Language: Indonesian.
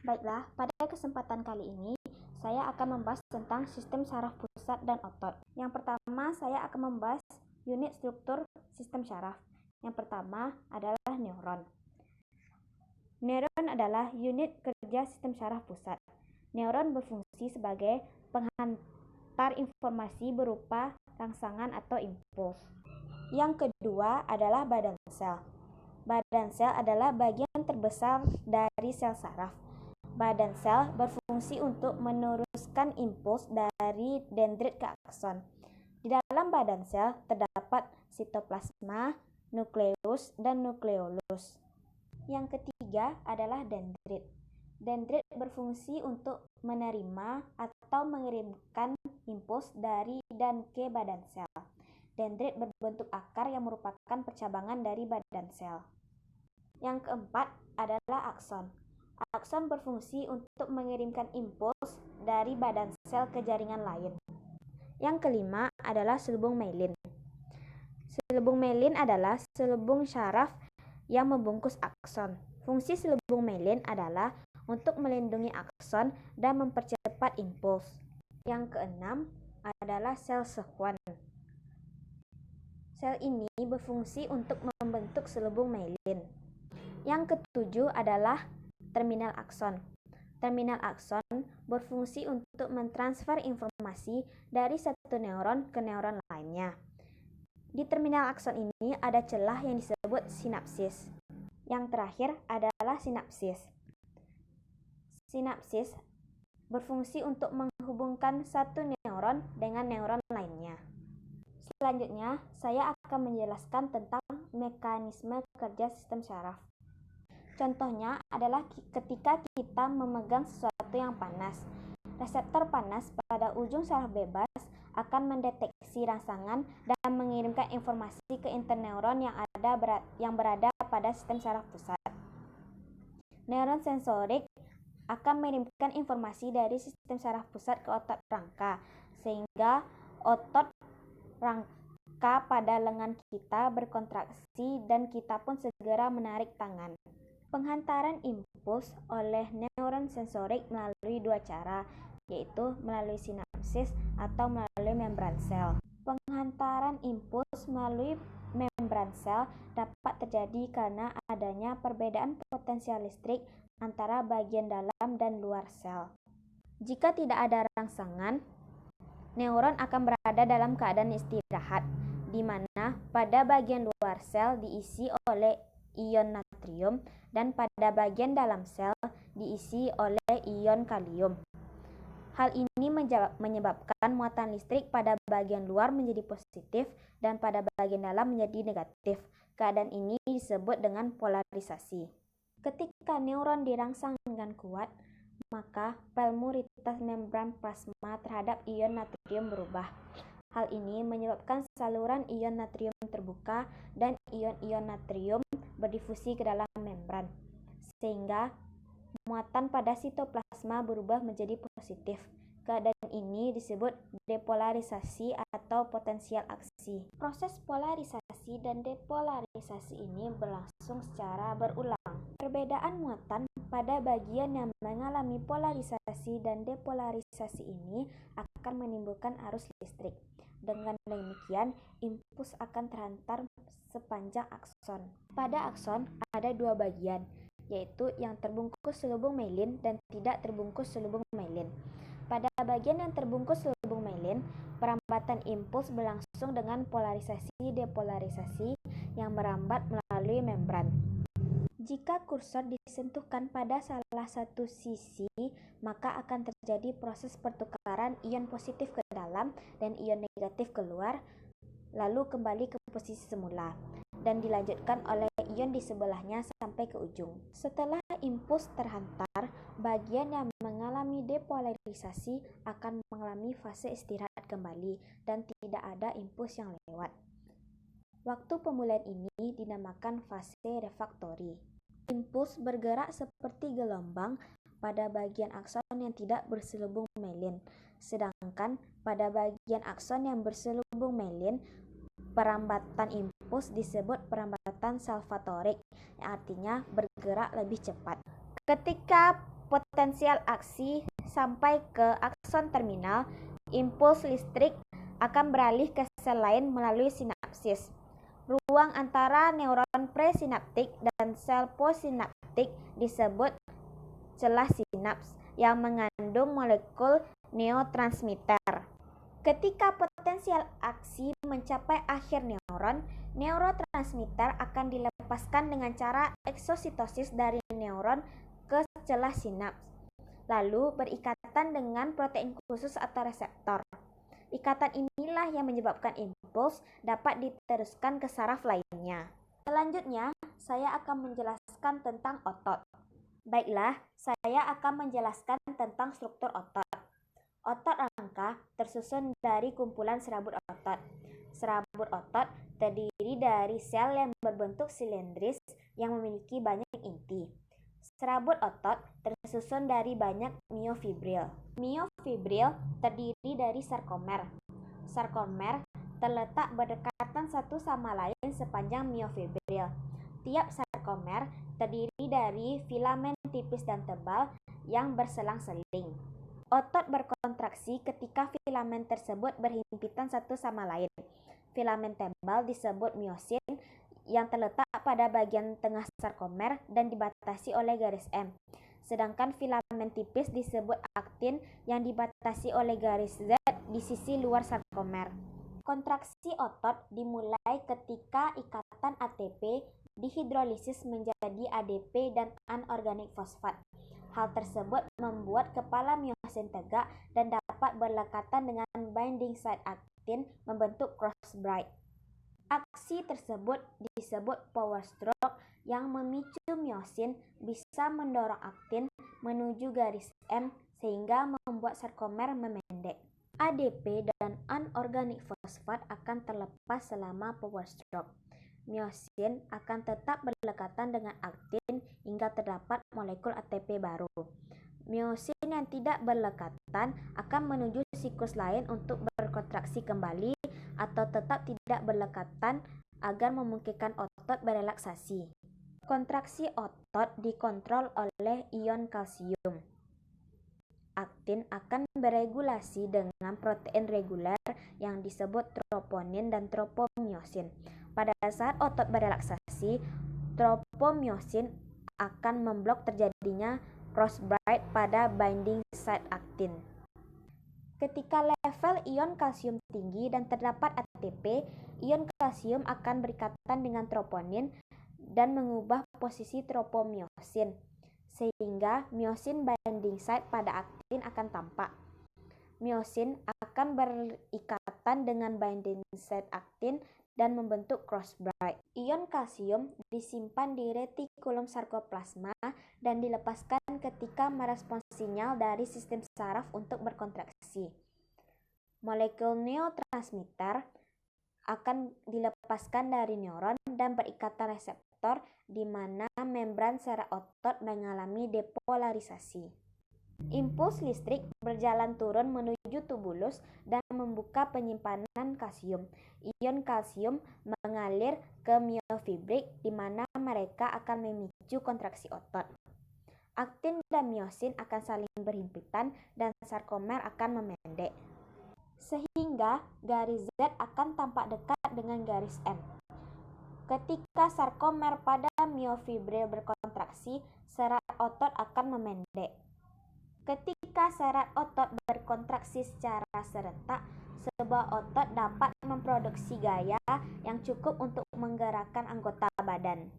Baiklah, pada kesempatan kali ini saya akan membahas tentang sistem saraf pusat dan otot. Yang pertama, saya akan membahas unit struktur sistem saraf. Yang pertama adalah neuron. Neuron adalah unit kerja sistem saraf pusat. Neuron berfungsi sebagai penghantar informasi berupa rangsangan atau impuls. Yang kedua adalah badan sel. Badan sel adalah bagian terbesar dari sel saraf. Badan sel berfungsi untuk meneruskan impuls dari dendrit ke akson. Di dalam badan sel terdapat sitoplasma, nukleus, dan nukleolus. Yang ketiga adalah dendrit. Dendrit berfungsi untuk menerima atau mengirimkan impuls dari dan ke badan sel. Dendrit berbentuk akar yang merupakan percabangan dari badan sel. Yang keempat adalah akson. Akson berfungsi untuk mengirimkan impuls dari badan sel ke jaringan lain. Yang kelima adalah selubung myelin. Selubung myelin adalah selubung saraf yang membungkus akson. Fungsi selubung myelin adalah untuk melindungi akson dan mempercepat impuls. Yang keenam adalah sel Schwann. Sel ini berfungsi untuk membentuk selubung myelin. Yang ketujuh adalah terminal akson. Terminal akson berfungsi untuk mentransfer informasi dari satu neuron ke neuron lainnya. Di terminal akson ini ada celah yang disebut sinapsis. Yang terakhir adalah sinapsis. Sinapsis berfungsi untuk menghubungkan satu neuron dengan neuron lainnya. Selanjutnya, saya akan menjelaskan tentang mekanisme kerja sistem saraf. Contohnya adalah ketika kita memegang sesuatu yang panas. Reseptor panas pada ujung saraf bebas akan mendeteksi rangsangan dan mengirimkan informasi ke interneuron yang berada pada sistem saraf pusat. Neuron sensorik akan mengirimkan informasi dari sistem saraf pusat ke otot rangka, sehingga otot rangka pada lengan kita berkontraksi dan kita pun segera menarik tangan. Penghantaran impuls oleh neuron sensorik melalui dua cara, yaitu melalui sinapsis atau melalui membran sel. Penghantaran impuls melalui membran sel dapat terjadi karena adanya perbedaan potensial listrik antara bagian dalam dan luar sel. Jika tidak ada rangsangan, neuron akan berada dalam keadaan istirahat, di mana pada bagian luar sel diisi oleh ion natrium dan pada bagian dalam sel diisi oleh ion kalium. Hal ini menyebabkan muatan listrik pada bagian luar menjadi positif dan pada bagian dalam menjadi negatif. Keadaan ini disebut dengan polarisasi. Ketika neuron dirangsang dengan kuat, maka pelmuritas membran plasma terhadap ion natrium berubah. Hal ini menyebabkan saluran ion natrium terbuka dan ion-ion natrium berdifusi ke dalam membran, sehingga muatan pada sitoplasma berubah menjadi positif. Keadaan ini disebut depolarisasi atau potensial aksi. Proses polarisasi dan depolarisasi ini berlangsung secara berulang. Perbedaan muatan pada bagian yang mengalami polarisasi dan depolarisasi ini akan menimbulkan arus listrik. Dengan demikian, impuls akan terhantar sepanjang akson. Pada akson ada dua bagian, yaitu yang terbungkus selubung myelin dan tidak terbungkus selubung myelin. Pada bagian yang terbungkus selubung myelin, perambatan impuls berlangsung dengan polarisasi-depolarisasi yang merambat melalui membran. Jika kursor disentuhkan pada salah satu sisi, maka akan terjadi proses pertukaran ion positif ke dalam dan ion negatif keluar, lalu kembali ke posisi semula, dan dilanjutkan oleh ion di sebelahnya sampai ke ujung. Setelah impuls terhantar, bagian yang mengalami depolarisasi akan mengalami fase istirahat kembali dan tidak ada impuls yang lewat. Waktu pemulihan ini dinamakan fase refraktori. Impuls bergerak seperti gelombang pada bagian akson yang tidak berselubung myelin, sedangkan pada bagian akson yang berselubung myelin, perambatan impuls disebut perambatan salvatorik, yang artinya bergerak lebih cepat. Ketika potensial aksi sampai ke akson terminal, impuls listrik akan beralih ke sel lain melalui sinapsis. Ruang antara neuron presinaptik dan sel postsinaptik disebut celah sinaps yang mengandung molekul neurotransmitter. Ketika potensial aksi mencapai akhir neuron, neurotransmitter akan dilepaskan dengan cara eksositosis dari neuron ke celah sinaps, lalu berikatan dengan protein khusus atau reseptor. Ikatan inilah yang menyebabkan impuls dapat diteruskan ke saraf lainnya. Selanjutnya, saya akan menjelaskan tentang otot. Baiklah, saya akan menjelaskan tentang struktur otot. Otot rangka tersusun dari kumpulan serabut otot. Serabut otot terdiri dari sel yang berbentuk silindris yang memiliki banyak inti. Serabut otot tersusun dari banyak miofibril. Miofibril terdiri dari sarkomer. Sarkomer terletak berdekatan satu sama lain sepanjang miofibril. Tiap sarkomer terdiri dari filamen tipis dan tebal yang berselang-seling. Otot berkontraksi ketika filamen tersebut berhimpitan satu sama lain. Filamen tebal disebut miosin yang terletak pada bagian tengah sarkomer dan dibatasi oleh garis M. Sedangkan filamen tipis disebut aktin yang dibatasi oleh garis Z di sisi luar sarkomer. Kontraksi otot dimulai ketika ikatan ATP dihidrolisis menjadi ADP dan anorganik fosfat. Hal tersebut membuat kepala miosin tegak dan dapat berlekatan dengan binding site aktin membentuk cross braid. Aksi tersebut disebut power stroke yang memicu miosin bisa mendorong aktin menuju garis M sehingga membuat sarkomer memendek. ADP dan anorganik fosfat akan terlepas selama power stroke. Miosin akan tetap berlekatan dengan aktin hingga terdapat molekul ATP baru. Miosin yang tidak berlekatan akan menuju siklus lain untuk berkontraksi kembali atau tetap tidak berlekatan agar memungkinkan otot berelaksasi. Kontraksi otot dikontrol oleh ion kalsium. Aktin akan beregulasi dengan protein reguler yang disebut troponin dan tropomyosin. Pada saat otot berelaksasi, tropomyosin akan memblok terjadinya cross braid pada binding site aktin. Ketika level ion kalsium tinggi dan terdapat ATP, ion kalsium akan berikatan dengan troponin dan mengubah posisi tropomyosin, sehingga myosin binding site pada aktin akan tampak. Myosin akan berikatan dengan binding site aktin dan membentuk cross braid. Ion kalsium disimpan di retikulum sarkoplasma dan dilepaskan ketika merespons sinyal dari sistem saraf untuk berkontraksi. Molekul neurotransmitter akan dilepaskan dari neuron dan berikatan reseptor di mana membran serat otot mengalami depolarisasi. Impuls listrik berjalan turun menuju tubulus dan membuka penyimpanan kalsium. Ion kalsium mengalir ke miofibrik di mana mereka akan memicu kontraksi otot. Aktin dan myosin akan saling berhimpitan dan sarkomer akan memendek, sehingga garis Z akan tampak dekat dengan garis M. Ketika sarkomer pada miofibril berkontraksi, serat otot akan memendek. Ketika serat otot berkontraksi secara serentak, sebuah otot dapat memproduksi gaya yang cukup untuk menggerakkan anggota badan.